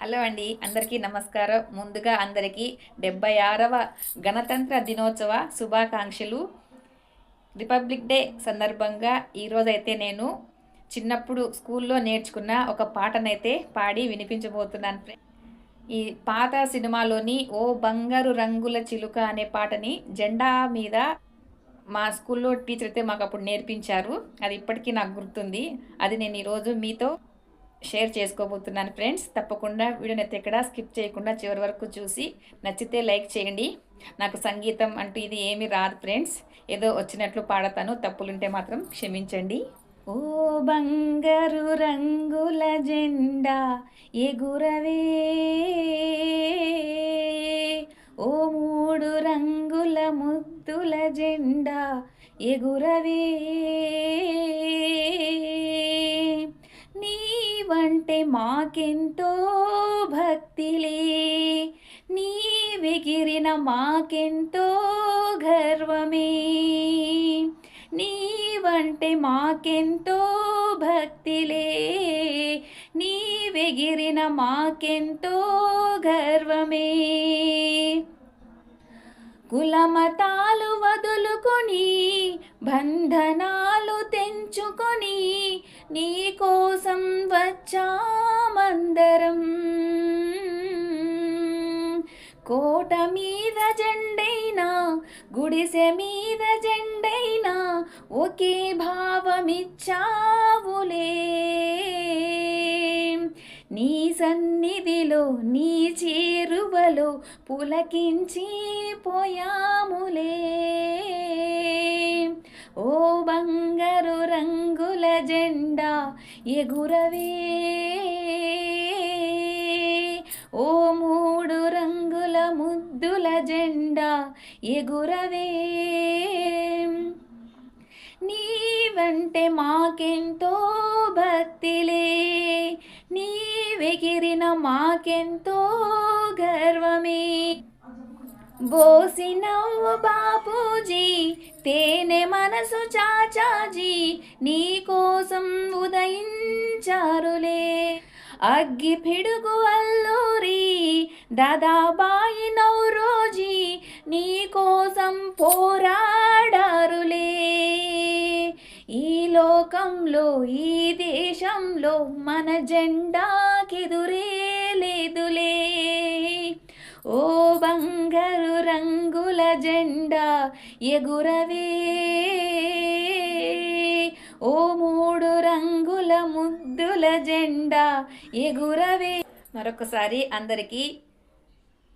Hello అండి, అందరికీ నమస్కారం. ముందుగా అందరికీ 76వ గణతంత్ర దినోత్సవ శుభాకాంక్షలు. రిపబ్లిక్ డే సందర్భంగా ఈరోజైతే నేను చిన్నప్పుడు స్కూల్లో నేర్చుకున్న ఒక పాటనైతే పాడి వినిపించబోతున్నాను. ఈ పాత సినిమాలోని ఓ బంగారు రంగుల చిలుక అనే పాటని జెండా మీద మా స్కూల్లో టీచర్ అయితే మాకు అప్పుడు నేర్పించారు. అది ఇప్పటికీ నాకు గుర్తుంది. అది నేను ఈరోజు మీతో షేర్ చేసుకోబోతున్నాను ఫ్రెండ్స్. తప్పకుండా వీడియోని అయితే ఎక్కడ స్కిప్ చేయకుండా చివరి వరకు చూసి నచ్చితే లైక్ చేయండి. నాకు సంగీతం అంటూ ఇది ఏమీ రాదు ఫ్రెండ్స్, ఏదో వచ్చినట్లు పాడతాను, తప్పులుంటే మాత్రం క్షమించండి. ఓ బంగారు రంగుల జెండా ఎగురవే, ఓ మూడు రంగుల ముద్దుల జెండా ఎగురవే, నీవంటే మాకెంతో భక్తిలే, నీవెగిరిన మాకెంతో గర్వమే, నీవంటే మాకెంతో భక్తిలే, నీవెగిరిన మాకెంతో గర్వమే, కులమతాలు వదులుకొని బంధనాలు తెంచుకొని నీ కోసం వచ్చామందరం, కోట మీద జెండైనా గుడిసె మీద జెండైనా ఒకే భావమిచ్చావులే, నీ సన్నిధిలో నీ చేరువలో పులకించి పోయాములే, ఓ బంగారు రంగుల జెండా ఎగురవే, ఓ మూడు రంగుల ముద్దుల జెండా ఎగురవే, నీవంటే మాకెంతో భక్తిలే, నీవెగిరిన మాకెంతో గర్వమే, బోసినవ్వు బాపూజీ, తేనె మనసు చాచాజీ, నీ కోసం ఉదయించారులే, అగ్గి పిడుగు అల్లూరి దాదాబాయి నౌరోజీ, నీ కోసం పోరాడారులే, ఈ లోకంలో ఈ దేశంలో మన జెండాకెదురే లేదులే, ఓ బంగారు రంగుల జెండా ఎగురవే, ఓ మూడు రంగుల ముద్దుల జెండా ఎగురవే. మరొకసారి అందరికీ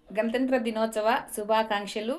గణతంత్ర దినోత్సవ శుభాకాంక్షలు.